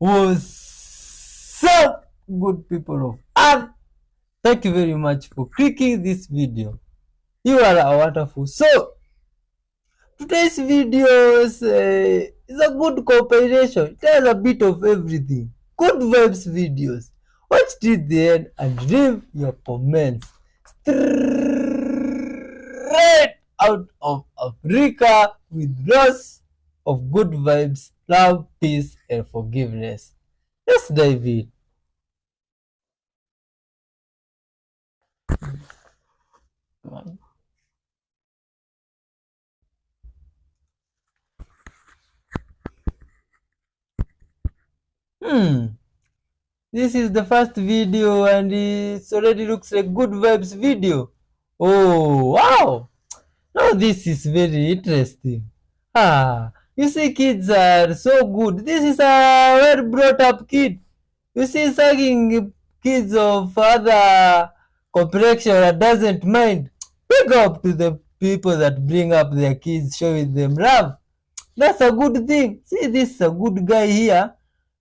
What's up, good people of Earth? Thank you very much for clicking this video. You are wonderful. So, today's video is a good compilation. It has a bit of everything. Good vibes videos. Watch till the end and leave your comments straight out of Africa with lots of good vibes, love, peace, and forgiveness. Let's dive in. This is the first video and it already looks like good vibes video. Oh wow! Now this is very interesting. You see, kids are so good. This is a well brought up kid. You see, sucking kids of other complexion that doesn't mind. Big up to the people that bring up their kids, showing them love. That's a good thing. See, this is a good guy here.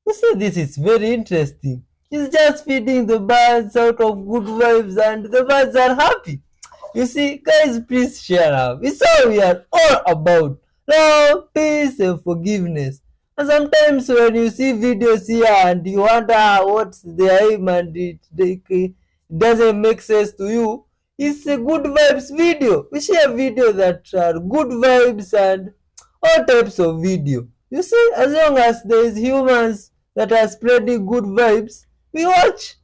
You see, this is very interesting. He's just feeding the birds out of good vibes and the birds are happy. You see, guys, please share up. It's all we are all about. Love, peace, and forgiveness. And sometimes when you see videos here and you wonder what's the aim and it doesn't make sense to you, it's a good vibes video. We share videos that are good vibes and all types of video. You see, as long as there is humans that are spreading good vibes, we watch.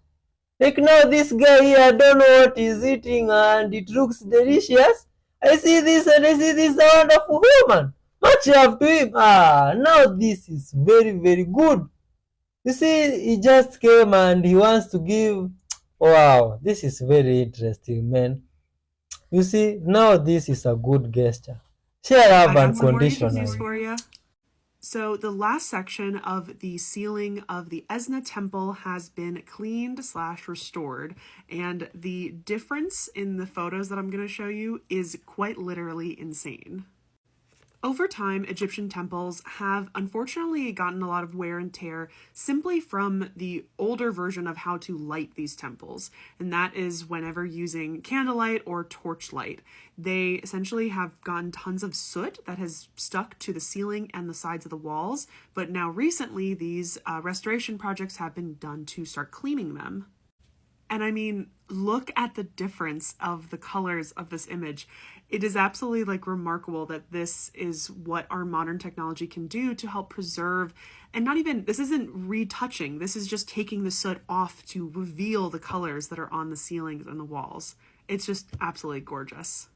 Like now this guy here, I don't know what he's eating and it looks delicious. I see this and I see this wonderful human. Much love to him. Now this is very, very good. You see, he just came and he wants to give. Wow, this is very interesting, man. You see, now this is a good gesture. Share up unconditionally. So the last section of the ceiling of the Esna temple has been cleaned / restored, and the difference in the photos that I'm going to show you is quite literally insane. Over time, Egyptian temples have unfortunately gotten a lot of wear and tear simply from the older version of how to light these temples, and that is whenever using candlelight or torchlight. They essentially have gotten tons of soot that has stuck to the ceiling and the sides of the walls, but now recently these restoration projects have been done to start cleaning them. And I mean, look at the difference of the colors of this image. It is absolutely remarkable that this is what our modern technology can do to help preserve, and not even, this isn't retouching, this is just taking the soot off to reveal the colors that are on the ceilings and the walls. It's just absolutely gorgeous.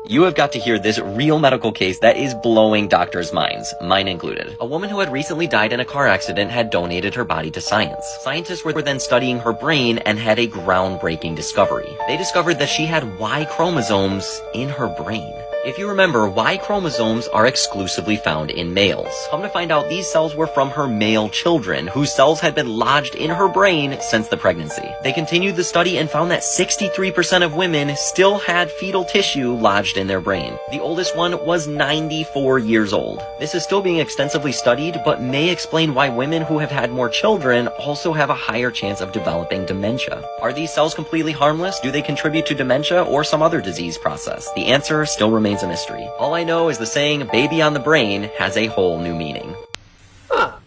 You have got to hear this real medical case that is blowing doctors' minds, mine included. A woman who had recently died in a car accident had donated her body to science. Scientists were then studying her brain and had a groundbreaking discovery. They discovered that she had Y chromosomes in her brain. If you remember, Y chromosomes are exclusively found in males. Come to find out, these cells were from her male children, whose cells had been lodged in her brain since the pregnancy. They continued the study and found that 63% of women still had fetal tissue lodged in their brain. The oldest one was 94 years old. This is still being extensively studied, but may explain why women who have had more children also have a higher chance of developing dementia. Are these cells completely harmless? Do they contribute to dementia or some other disease process? The answer still remains a mystery. All I know is the saying, baby on the brain, has a whole new meaning. How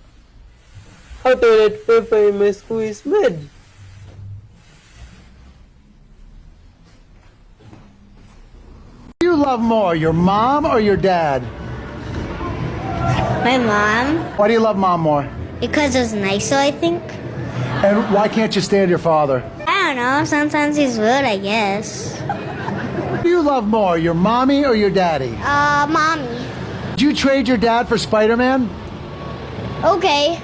toilet paper in my school is made. Do you love more, your mom or your dad? My mom. Why do you love mom more? Because it's nicer, I think. And why can't you stand your father? I don't know, sometimes he's rude, I guess. Who do you love more, your mommy or your daddy? Mommy. Did you trade your dad for Spider-Man? Okay.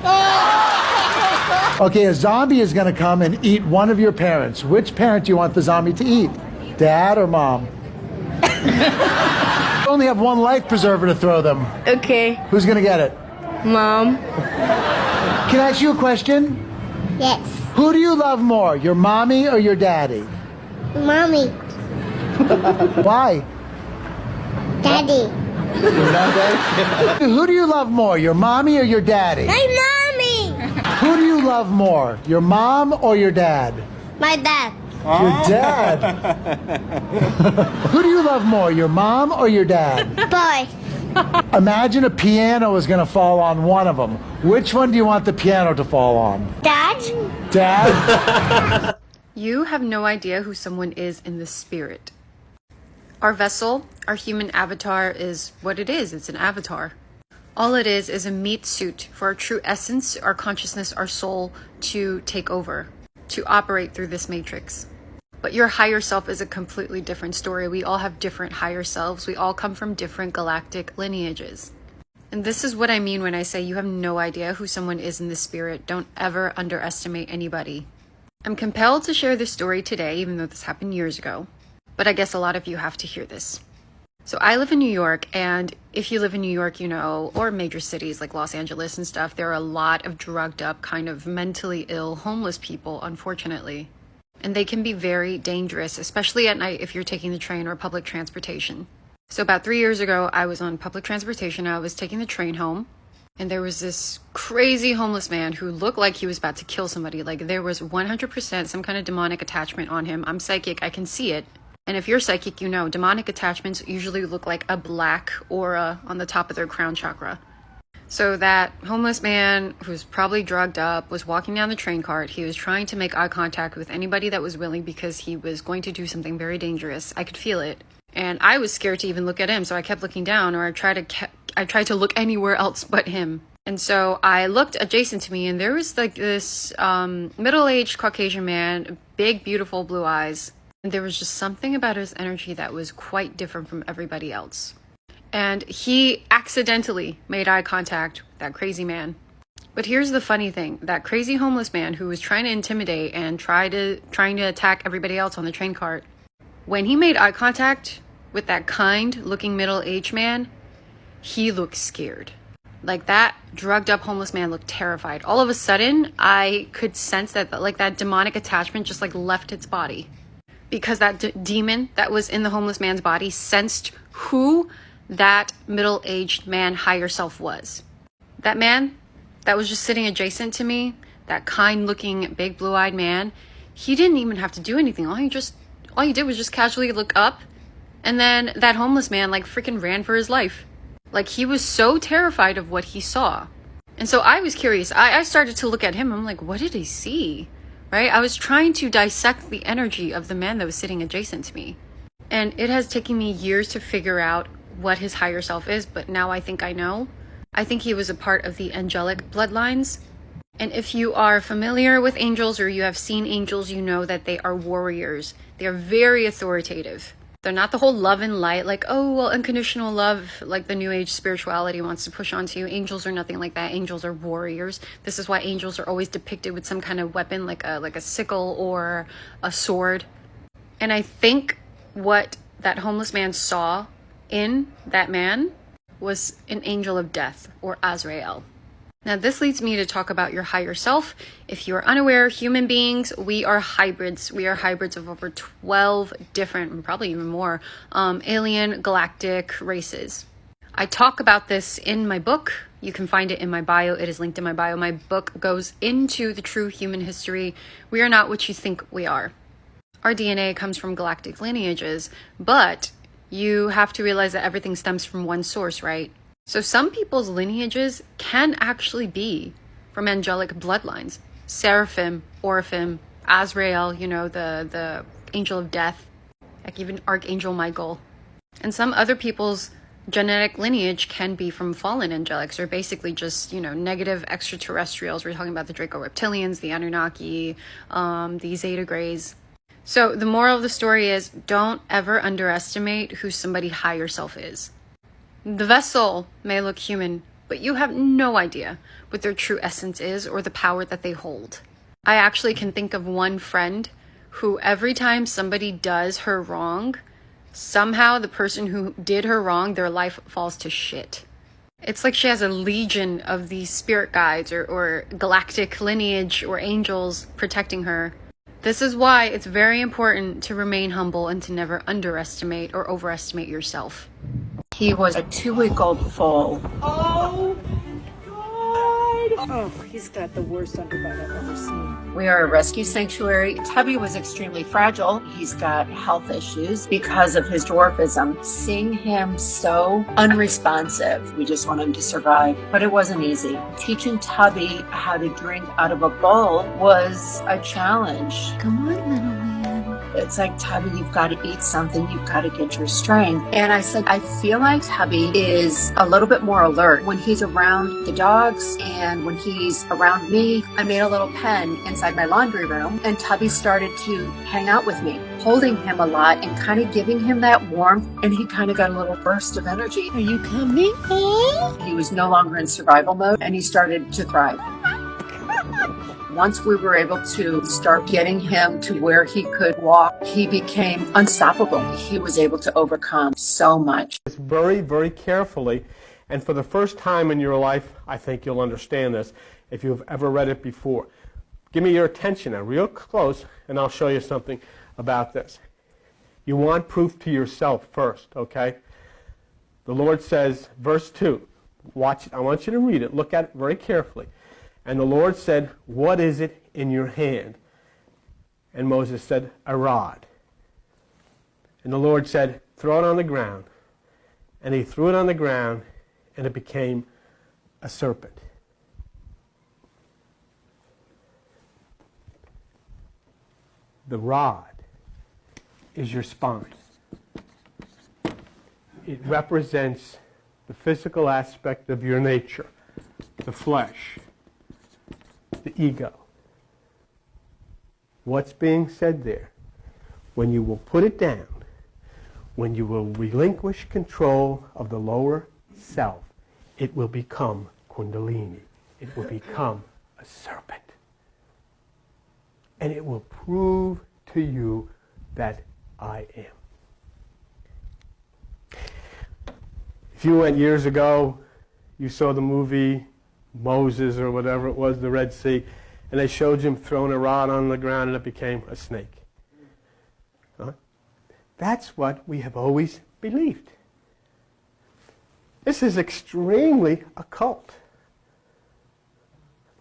Okay, a zombie is going to come and eat one of your parents. Which parent do you want the zombie to eat? Dad or mom? You only have one life preserver to throw them. Okay. Who's going to get it? Mom. Can I ask you a question? Yes. Who do you love more, your mommy or your daddy? Mommy. Why? Daddy. Who do you love more, your mommy or your daddy? My mommy. Who do you love more, your mom or your dad? My dad. Your dad. Who do you love more, your mom or your dad? Boy. Imagine a piano is going to fall on one of them. Which one do you want the piano to fall on? Dad. Dad? You have no idea who someone is in the spirit. Our vessel, our human avatar, is what it is. It's an avatar. All it is a meat suit for our true essence, our consciousness, our soul to take over, to operate through this matrix. But your higher self is a completely different story. We all have different higher selves. We all come from different galactic lineages. And this is what I mean when I say you have no idea who someone is in the spirit. Don't ever underestimate anybody. I'm compelled to share this story today, even though this happened years ago. But I guess a lot of you have to hear this. So I live in New York, and if you live in New York, you know, or major cities like Los Angeles and stuff, there are a lot of drugged up, kind of mentally ill, homeless people, unfortunately. And they can be very dangerous, especially at night if you're taking the train or public transportation. So about 3 years ago, I was on public transportation. I was taking the train home, and there was this crazy homeless man who looked like he was about to kill somebody. Like there was 100% some kind of demonic attachment on him. I'm psychic, I can see it. And if you're psychic, you know demonic attachments usually look like a black aura on the top of their crown chakra. So that homeless man, who's probably drugged up, was walking down the train cart. He was trying to make eye contact with anybody that was willing because he was going to do something very dangerous. I could feel it. And I was scared to even look at him, so I kept looking down, or I tried to look anywhere else but him. And so I looked adjacent to me, and there was like this middle-aged Caucasian man, big, beautiful blue eyes. And there was just something about his energy that was quite different from everybody else. And he accidentally made eye contact with that crazy man. But here's the funny thing. That crazy homeless man who was trying to intimidate and trying to attack everybody else on the train cart, when he made eye contact with that kind-looking middle-aged man, he looked scared. Like that drugged up homeless man looked terrified. All of a sudden, I could sense that like that demonic attachment just like left its body. Because that demon that was in the homeless man's body sensed who that middle-aged man higher self was. That man that was just sitting adjacent to me, that kind-looking big blue-eyed man, he didn't even have to do anything. All he did was just casually look up, and then that homeless man like freaking ran for his life. Like he was so terrified of what he saw. And so I was curious. I started to look at him. I'm like, what did he see? Right? I was trying to dissect the energy of the man that was sitting adjacent to me. And it has taken me years to figure out what his higher self is, but now I think I know. I think he was a part of the angelic bloodlines. And if you are familiar with angels or you have seen angels, you know that they are warriors. They are very authoritative. They're not the whole love and light, like, oh, well, unconditional love, like the new age spirituality wants to push onto you. Angels are nothing like that. Angels are warriors. This is why angels are always depicted with some kind of weapon, like a sickle or a sword. And I think what that homeless man saw in that man was an angel of death, or Azrael. Now, this leads me to talk about your higher self. If you're unaware, human beings, we are hybrids. We are hybrids of over 12 different, probably even more, alien galactic races. I talk about this in my book. You can find it in my bio. It is linked in my bio. My book goes into the true human history. We are not what you think we are. Our DNA comes from galactic lineages, but you have to realize that everything stems from one source, right? So some people's lineages can actually be from angelic bloodlines. Seraphim, Orphan, Azrael, you know, the angel of death, like even Archangel Michael. And some other people's genetic lineage can be from fallen angelics, or basically just, you know, negative extraterrestrials. We're talking about the Draco reptilians, the Anunnaki, the Zeta Greys. So the moral of the story is, don't ever underestimate who somebody higher self is. The vessel may look human, but you have no idea what their true essence is or the power that they hold. I actually can think of one friend who every time somebody does her wrong, somehow the person who did her wrong, their life falls to shit. It's like she has a legion of these spirit guides or galactic lineage or angels protecting her. This is why it's very important to remain humble and to never underestimate or overestimate yourself. He was a 2-week-old foal. Oh my God! Oh, he's got the worst underbite I've ever seen. We are a rescue sanctuary. Tubby was extremely fragile. He's got health issues because of his dwarfism. Seeing him so unresponsive, we just want him to survive. But it wasn't easy. Teaching Tubby how to drink out of a bowl was a challenge. Come on, little man. It's like, Tubby, you've got to eat something. You've got to get your strength. And I said, I feel like Tubby is a little bit more alert when he's around the dogs and when he's around me. I made a little pen inside my laundry room, and Tubby started to hang out with me, holding him a lot and kind of giving him that warmth. And he kind of got a little burst of energy. Are you coming? He was no longer in survival mode, and he started to thrive. Once we were able to start getting him to where he could walk, he became unstoppable. He was able to overcome so much. Very, very carefully, and for the first time in your life, I think you'll understand this if you've ever read it before. Give me your attention now, real close, and I'll show you something about this. You want proof to yourself first, okay? The Lord says, verse 2, watch it. I want you to read it. Look at it very carefully. And the Lord said, what is it in your hand? And Moses said, a rod. And the Lord said, throw it on the ground. And he threw it on the ground, and it became a serpent. The rod is your spine. It represents the physical aspect of your nature, the flesh, the ego. What's being said there? When you will put it down, when you will relinquish control of the lower self, it will become Kundalini. It will become a serpent. And it will prove to you that I am. If you went years ago, you saw the movie Moses or whatever it was, the Red Sea, and they showed him throwing a rod on the ground and it became a snake. Huh? That's what we have always believed. This is extremely occult.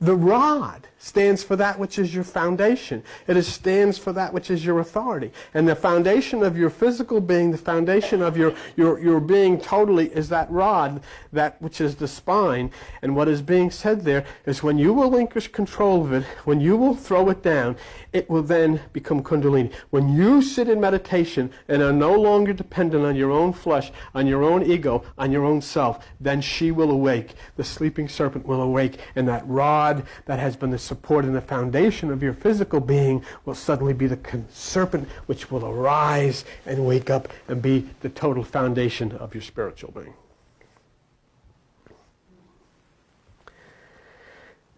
The rod stands for that which is your foundation. It stands for that which is your authority. And the foundation of your physical being, the foundation of your being totally is that rod, that which is the spine. And what is being said there is when you relinquish control of it, when you will throw it down, it will then become Kundalini. When you sit in meditation and are no longer dependent on your own flesh, on your own ego, on your own self, then she will awake. The sleeping serpent will awake, and that rod that has been the support and the foundation of your physical being will suddenly be the serpent which will arise and wake up and be the total foundation of your spiritual being.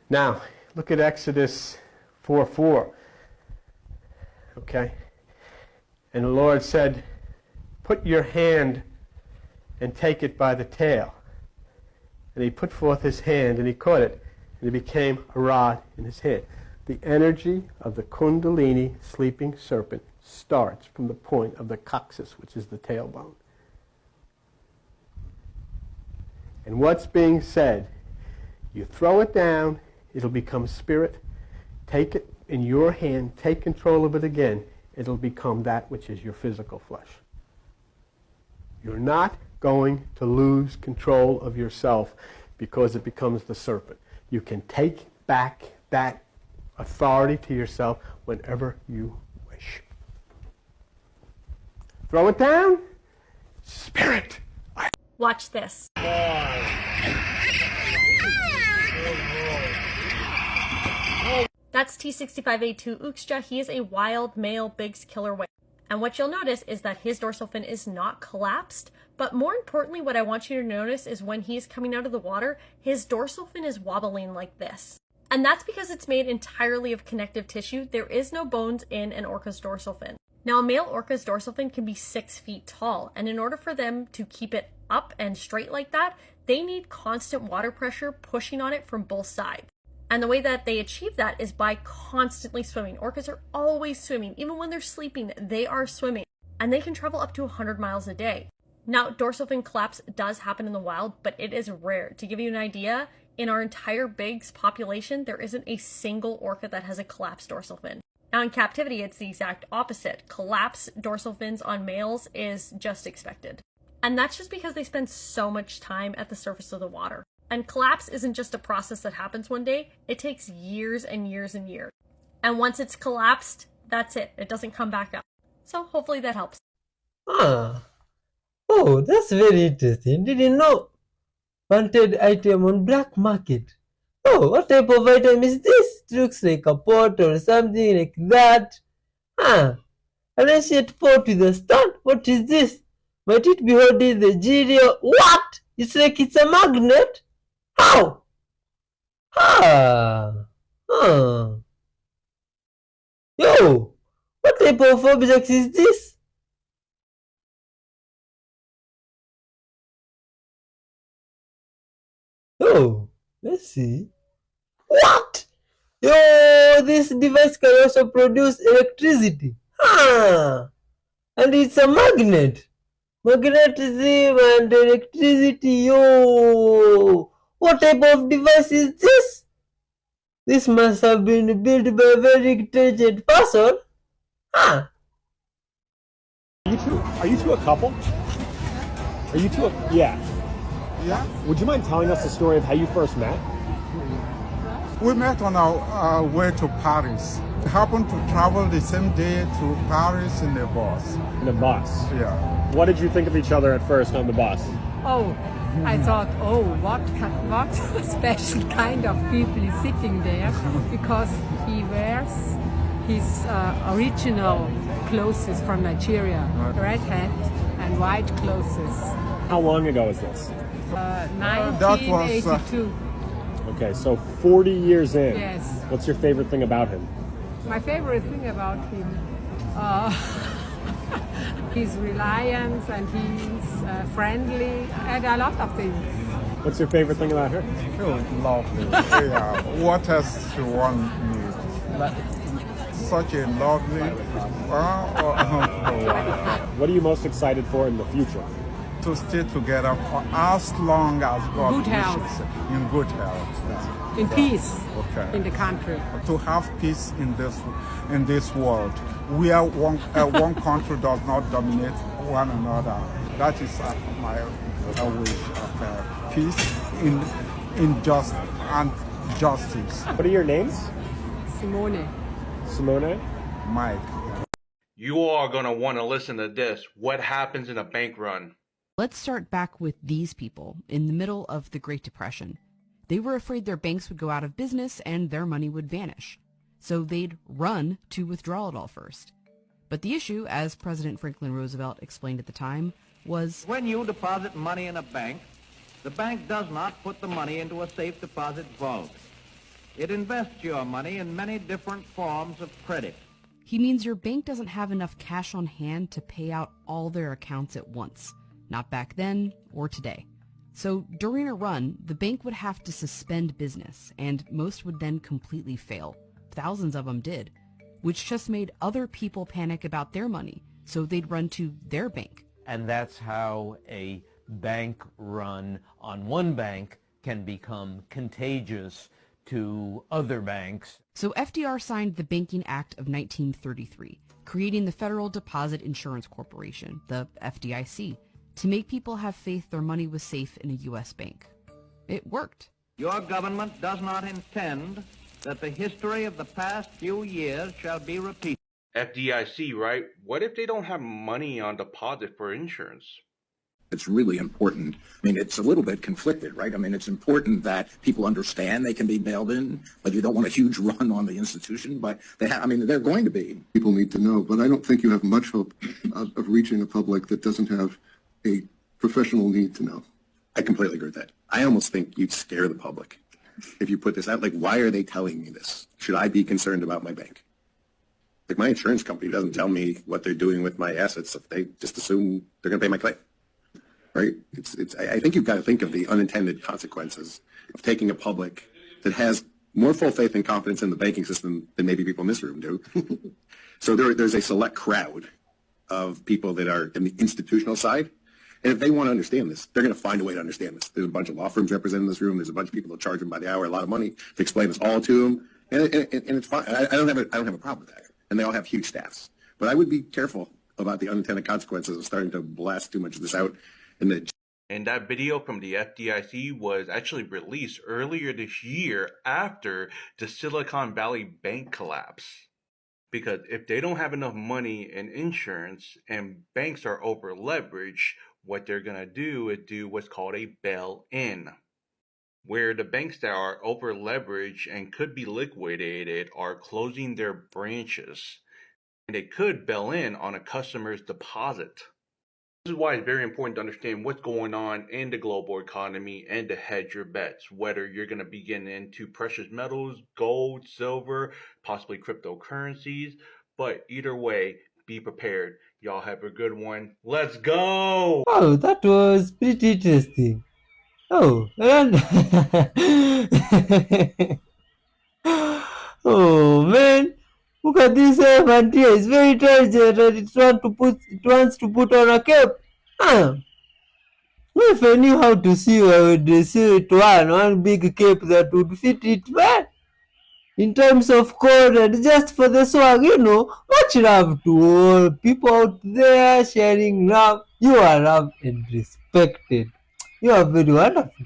Now, look at Exodus 4:4. Okay? And the Lord said, put your hand and take it by the tail. And he put forth his hand and he caught it. And it became a rod in his hand. The energy of the Kundalini sleeping serpent starts from the point of the coccyx, which is the tailbone. And what's being said, you throw it down, it'll become spirit. Take it in your hand, take control of it again, it'll become that which is your physical flesh. You're not going to lose control of yourself because it becomes the serpent. You can take back that authority to yourself whenever you wish. Throw it down. Spirit. Watch this. That's T65A2 Uxja. He is a wild male Biggs killer whale. And what you'll notice is that his dorsal fin is not collapsed, but more importantly, what I want you to notice is when he's coming out of the water, his dorsal fin is wobbling like this. And that's because it's made entirely of connective tissue. There is no bones in an orca's dorsal fin. Now, a male orca's dorsal fin can be 6 feet tall, and in order for them to keep it up and straight like that, they need constant water pressure pushing on it from both sides. And the way that they achieve that is by constantly swimming. Orcas are always swimming. Even when they're sleeping, they are swimming. And they can travel up to 100 miles a day. Now, dorsal fin collapse does happen in the wild, but it is rare. To give you an idea, In our entire Biggs population, there isn't a single orca that has a collapsed dorsal fin. Now in captivity, it's the exact opposite. Collapsed dorsal fins on males is just expected. And that's just because they spend so much time at the surface of the water. And collapse isn't just a process that happens one day, it takes years and years and years. And once it's collapsed, that's it. It doesn't come back up. So hopefully that helps. Ah. Oh, that's very interesting. Didn't know. Wanted item on black market. Oh, what type of item is this? It looks like a pot or something like that. An ancient pot with a stand. What is this? Might it be holding the genie? What? It's like it's a magnet? How? Yo, what type of object is this? Oh, let's see. What? Yo, this device can also produce electricity. And it's a magnet. Magnetism and electricity. Yo, what type of device is this? This must have been built by a very intelligent person. Are you two a couple? Are you two a... Yeah. Yeah. Would you mind telling us the story of how you first met? We met on our way to Paris. We happened to travel the same day to Paris in the bus. In a bus? Yeah. What did you think of each other at first on the bus? Oh, I thought, oh, what special kind of people is sitting there, because he wears his original clothes from Nigeria, red hat and white clothes. How long ago is this? 1982. Okay, so 40 years in. Yes. What's your favorite thing about him? My favorite thing about him, his reliance, and he's friendly, and a lot of things. What's your favorite thing about her? Oh, lovely. Yeah. What else she want me? Such a lovely. What are you most excited for in the future? To stay together for as long as God Good health. wishes. In good health. In peace. Okay. In the country. To have peace in this world, where one country does not dominate one another. That is my wish of peace in justice. What are your names? Simone. Simone? Mike. You all are going to want to listen to this. What happens in a bank run? Let's start back with these people in the middle of the Great Depression. They were afraid their banks would go out of business and their money would vanish. So they'd run to withdraw it all first. But the issue, as President Franklin Roosevelt explained at the time, was when you deposit money in a bank, the bank does not put the money into a safe deposit vault. It invests your money in many different forms of credit. he means your bank doesn't have enough cash on hand to pay out all their accounts at once. Not back then or today. So during a run, the bank would have to suspend business, and most would then completely fail. Thousands of them did, which just made other people panic about their money, so they'd run to their bank. And that's how a bank run on one bank can become contagious to other banks. So FDR signed the Banking Act of 1933, creating the Federal Deposit Insurance Corporation, the FDIC, to make people have faith their money was safe in a U.S. bank. It worked. Your government does not intend that the history of the past few years shall be repeated. FDIC, right? What if they don't have money on deposit for insurance? It's really important. I mean, it's a little bit conflicted, right? I mean, it's important that people understand they can be bailed in, but you don't want a huge run on the institution, but they have, I mean, they're going to be. People need to know, but I don't think you have much hope of reaching a public that doesn't have a professional need to know. I completely agree with that. I almost think you'd scare the public if you put this out. Like, why are they telling me this? Should I be concerned about my bank? Like, my insurance company doesn't tell me what they're doing with my assets. If they just assume they're going to pay my claim, right? I think you've got to think of the unintended consequences of taking a public that has more full faith and confidence in the banking system than maybe people in this room do. So there's a select crowd of people that are in the institutional side, And if they want to understand this, they're going to find a way to understand this. There's a bunch of law firms represented in this room. There's a bunch of people that charge them by the hour a lot of money to explain this all to them. And it's fine. I don't have a problem with that. And they all have huge staffs. But I would be careful about the unintended consequences of starting to blast too much of this out. And that video from the FDIC was actually released earlier this year after the Silicon Valley Bank collapse. Because if they don't have enough money in insurance and banks are over leveraged, what they're going to do is do what's called a bail-in, where the banks that are over leveraged and could be liquidated are closing their branches. And they could bail in on a customer's deposit. This is why it's very important to understand what's going on in the global economy and to hedge your bets, whether you're going to be getting into precious metals, gold, silver, possibly cryptocurrencies. But either way, be prepared. Y'all have a good one. Let's go! Oh, that was pretty interesting. Oh, and oh man, look at this elephant here. It's very intelligent and it wants to put on a cape. If I knew how to sew, I would sew it one big cape that would fit it well. In terms of code and just for the swag, much love to all people out there sharing love. You are loved and respected. You are very wonderful.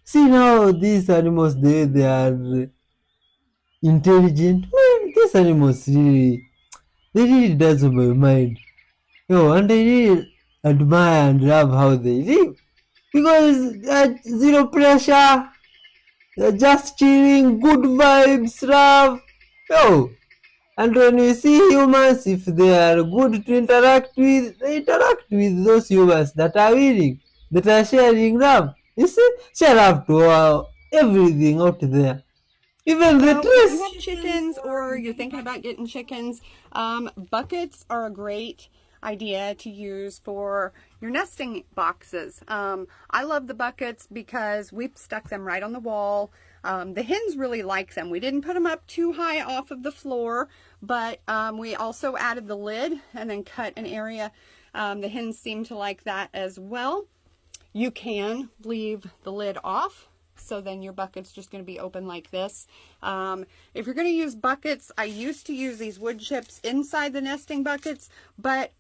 See now these animals, they are intelligent. These animals really dazzle my mind. And I really admire and love how they live. Because zero pressure, they're just chilling, good vibes, love. And when we see humans, if they are good to interact with, they interact with those humans that are willing, that are sharing love. You see, share love to everything out there. Even the trees. If you have chickens or you're thinking about getting chickens, buckets are a great idea to use for your nesting boxes. I love the buckets because we've stuck them right on the wall. The hens really like them. We didn't put them up too high off of the floor, but we also added the lid and then cut an area. The hens seem to like that as well. You can leave the lid off, so then your bucket's just going to be open like this. If you're going to use buckets, I used to use these wood chips inside the nesting buckets, but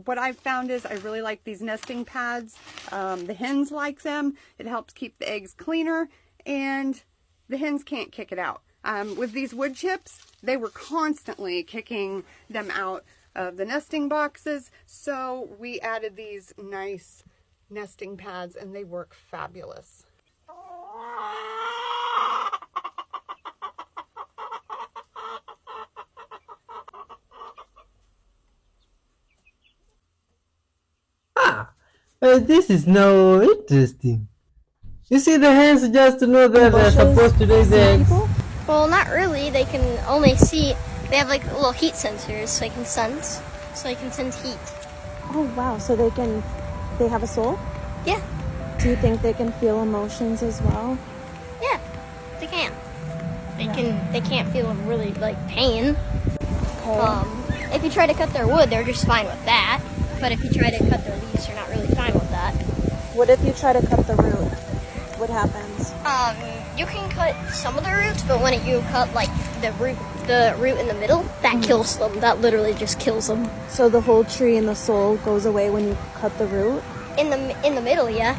what I've found is I really like these nesting pads. The hens like them. It helps keep the eggs cleaner, and the hens can't kick it out. With these wood chips, they were constantly kicking them out of the nesting boxes, so we added these nice nesting pads, and they work fabulous. This is now interesting. You see, the hens just know that they're supposed to lay the eggs. Well, not really. They can only see. They have like little heat sensors, so they can sense. So they can sense heat. Oh wow! So they have a soul? Yeah. Do you think they can feel emotions as well? Yeah, they can. They can't feel really like pain. Okay. If you try to cut their wood, they're just fine with that. But if you try to cut their leaves, they're not really fine with that. What if you try to cut the root? What happens? You can cut some of the roots, but when you cut like the root in the middle, that kills them. That literally just kills them. So the whole tree and the soul goes away when you cut the root? In the middle, yeah.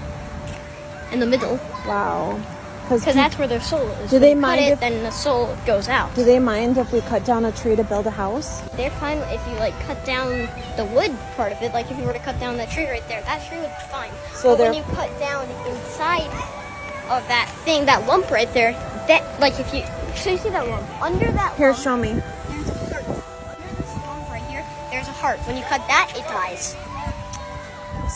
In the middle. Wow. Because that's where their soul is. Do they mind if then the soul goes out? Do they mind if we cut down a tree to build a house? They're fine if you like cut down the wood part of it. Like if you were to cut down that tree right there, that tree would be fine. So but when you cut down inside of that thing, that lump right there, that like if you so you see that lump under that. Here, lump, show me. There's a heart. Under this lump right here, there's a heart. When you cut that, it dies.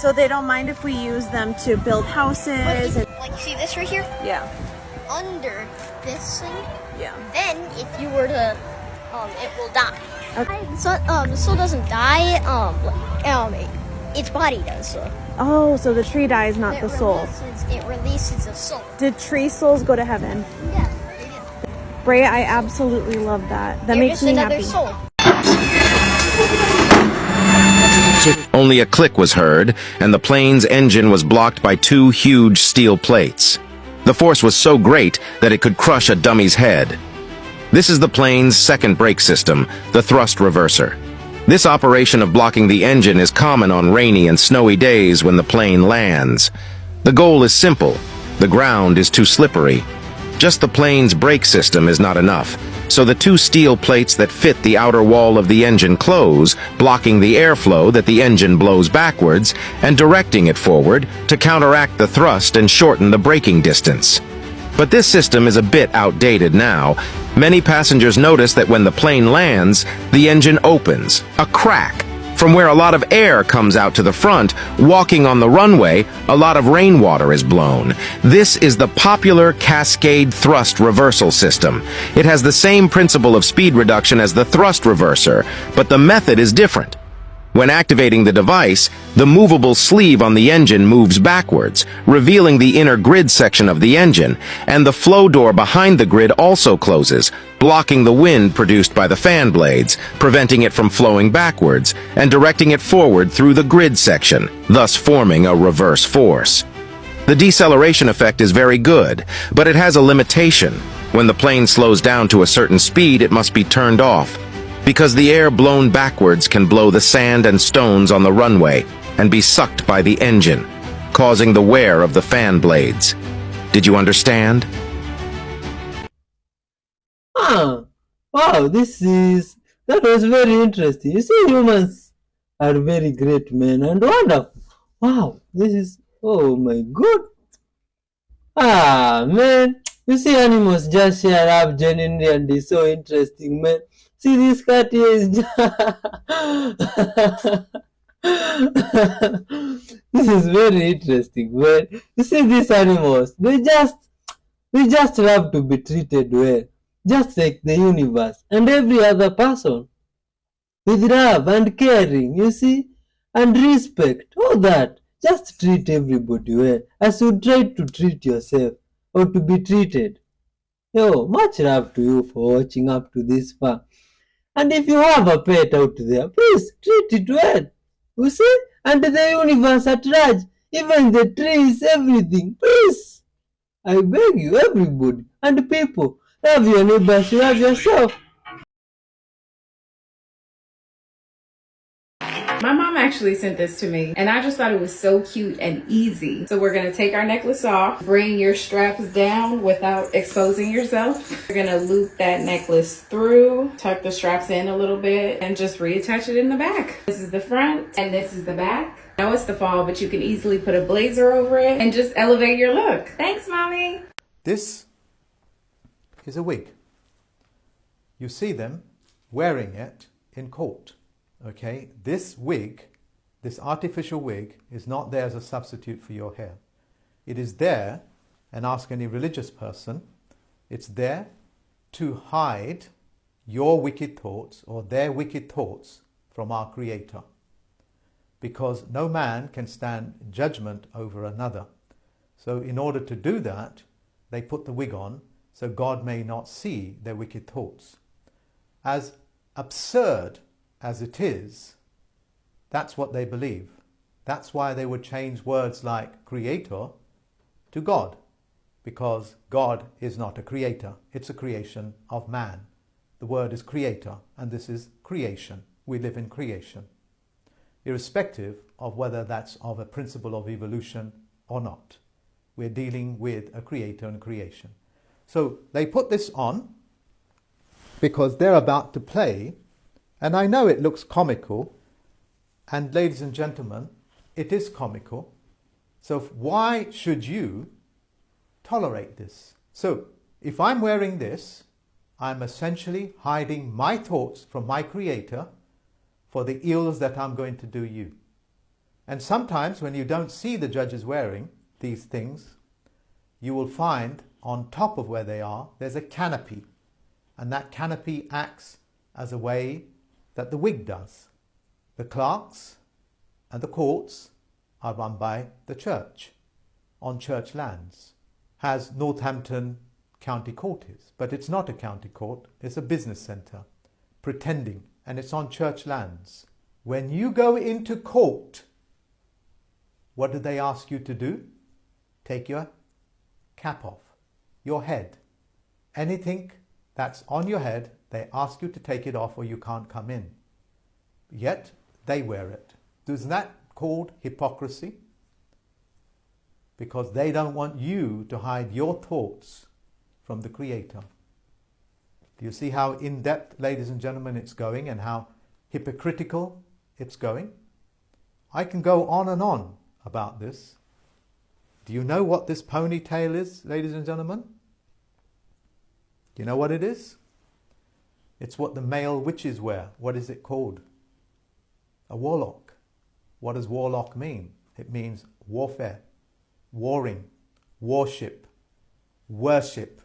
So they don't mind if we use them to build houses. Like you see this right here? Yeah. Under this thing, yeah. Then if you were to, it will die. Okay. The soul doesn't die. Its body does. So. Oh, so the tree dies, not the soul. It releases the soul. Did tree souls go to heaven? Yeah, they did. Bray, I absolutely love that. That makes me happy. Soul. Only a click was heard, and the plane's engine was blocked by two huge steel plates. The force was so great that it could crush a dummy's head. This is the plane's second brake system, the thrust reverser. This operation of blocking the engine is common on rainy and snowy days when the plane lands. The goal is simple. The ground is too slippery. Just the plane's brake system is not enough, so the two steel plates that fit the outer wall of the engine close, blocking the airflow that the engine blows backwards and directing it forward to counteract the thrust and shorten the braking distance. But this system is a bit outdated now. Many passengers notice that when the plane lands, the engine opens, a crack, from where a lot of air comes out to the front. Walking on the runway, a lot of rainwater is blown. This is the popular cascade thrust reversal system. It has the same principle of speed reduction as the thrust reverser, but the method is different. When activating the device, the movable sleeve on the engine moves backwards, revealing the inner grid section of the engine, and the flow door behind the grid also closes, blocking the wind produced by the fan blades, preventing it from flowing backwards, and directing it forward through the grid section, thus forming a reverse force. The deceleration effect is very good, but it has a limitation. When the plane slows down to a certain speed, it must be turned off, because the air blown backwards can blow the sand and stones on the runway and be sucked by the engine, causing the wear of the fan blades. Did you understand? Wow, that was very interesting. You see, humans are very great, man, and wonderful. Wow, oh my god. Man, you see, animals just share up genuinely, and it's so interesting, man. See, this cat here is this is very interesting, man. You see, these animals, they just love to be treated well, just like the universe and every other person, with love and caring, you see, and respect, all that. Just treat everybody well, as you try to treat yourself or to be treated. Yo, much love to you for watching up to this far. And if you have a pet out there, please treat it well. You see? And the universe at large, even the trees, everything. Please, I beg you, everybody, and people, love your neighbors, love yourself. My mom actually sent this to me, and I just thought it was so cute and easy. So we're gonna take our necklace off, bring your straps down without exposing yourself. We're gonna loop that necklace through, tuck the straps in a little bit, and just reattach it in the back. This is the front, and this is the back. I know it's the fall, but you can easily put a blazer over it and just elevate your look. Thanks, Mommy. This is a wig. You see them wearing it in court. Okay, this wig, this artificial wig, is not there as a substitute for your hair. It is there, and ask any religious person, it's there to hide your wicked thoughts or their wicked thoughts from our Creator. Because no man can stand judgment over another. So in order to do that, they put the wig on so God may not see their wicked thoughts. As absurd as it is, that's what they believe. That's why they would change words like creator to God, because God is not a creator. It's a creation of man. The word is creator, and this is creation. We live in creation, irrespective of whether that's of a principle of evolution or not. We're dealing with a creator and creation. So they put this on because they're about to play. And I know it looks comical, and ladies and gentlemen, it is comical. So why should you tolerate this? So if I'm wearing this, I'm essentially hiding my thoughts from my Creator for the ills that I'm going to do you. And sometimes when you don't see the judges wearing these things, you will find on top of where they are, there's a canopy. And that canopy acts as a way that the wig does. The clerks and the courts are run by the church on church lands, as Northampton County Court is. But it's not a county court, it's a business centre, pretending, and it's on church lands. When you go into court, what do they ask you to do? Take your cap off, your head. Anything that's on your head, they ask you to take it off or you can't come in. Yet they wear it. Isn't that called hypocrisy? Because they don't want you to hide your thoughts from the Creator. Do you see how in-depth, ladies and gentlemen, it's going and how hypocritical it's going? I can go on and on about this. Do you know what this ponytail is, ladies and gentlemen? Do you know what it is? It's what the male witches wear. What is it called? A warlock. What does warlock mean? It means warfare, warring, worship, worship.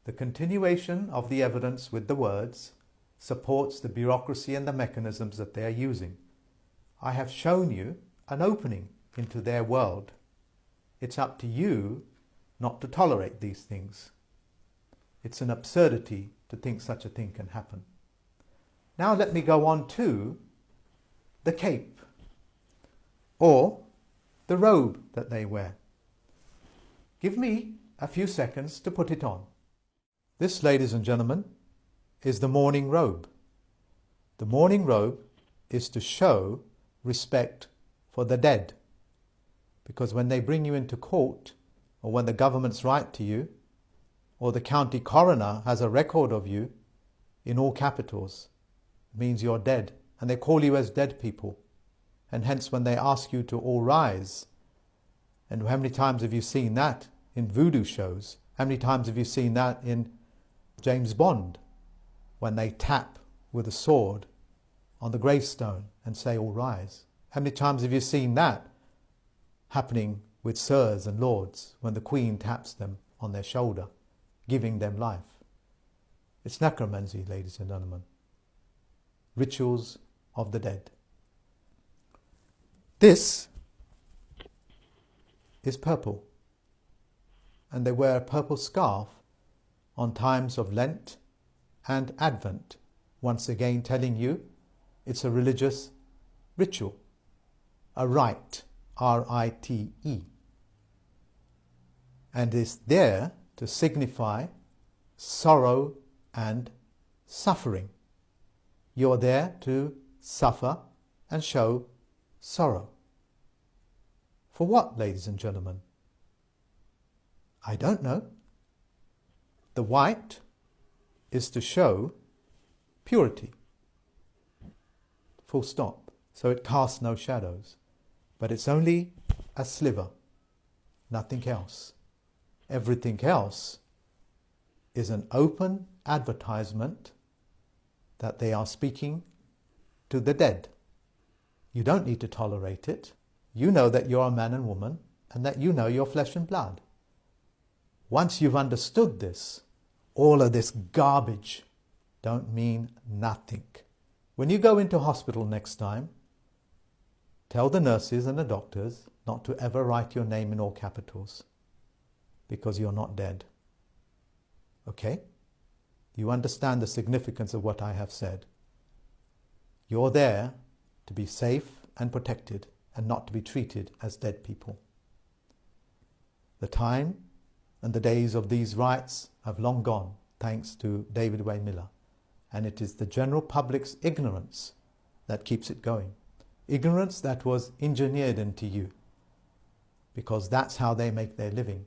The continuation of the evidence with the words supports the bureaucracy and the mechanisms that they are using. I have shown you an opening into their world. It's up to you not to tolerate these things. It's an absurdity to think such a thing can happen. Now let me go on to the cape or the robe that they wear. Give me a few seconds to put it on. This, ladies and gentlemen, is the mourning robe. The mourning robe is to show respect for the dead. Because when they bring you into court, or when the governments write to you, or the county coroner has a record of you in all capitals, it means you're dead. And they call you as dead people. And hence when they ask you to all rise, and how many times have you seen that in voodoo shows? How many times have you seen that in James Bond, when they tap with a sword on the gravestone and say, all rise? How many times have you seen that happening with sirs and lords when the Queen taps them on their shoulder, giving them life? It's necromancy, ladies and gentlemen. Rituals of the dead. This is purple, and they wear a purple scarf on times of Lent and Advent, once again telling you it's a religious ritual, a rite, R-I-T-E, and is there to signify sorrow and suffering. You're there to suffer and show sorrow. For what, ladies and gentlemen? I don't know. The white is to show purity. Full stop. So it casts no shadows. But it's only a sliver. Nothing else. Everything else is an open advertisement that they are speaking to the dead. You don't need to tolerate it. You know that you're a man and woman and that you know you're flesh and blood. Once you've understood this, all of this garbage don't mean nothing. When you go into hospital next time, tell the nurses and the doctors not to ever write your name in all capitals, because you're not dead. Okay? You understand the significance of what I have said. You're there to be safe and protected and not to be treated as dead people. The time and the days of these rights have long gone, thanks to David Way Miller. And it is the general public's ignorance that keeps it going. Ignorance that was engineered into you, because that's how they make their living.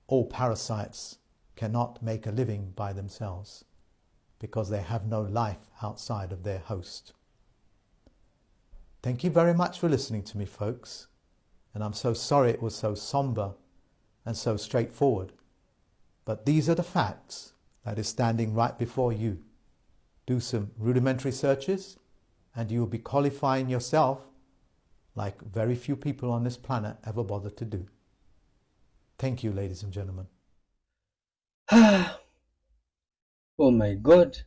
All parasites cannot make a living by themselves, because they have no life outside of their host. Thank you very much for listening to me, folks. And I'm so sorry it was so somber and so straightforward. But these are the facts that is standing right before you. Do some rudimentary searches and you will be qualifying yourself like very few people on this planet ever bothered to do. Thank you, ladies and gentlemen. Oh my God.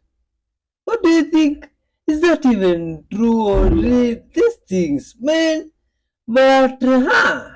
What do you think? Is that even true or real? These things, man? But,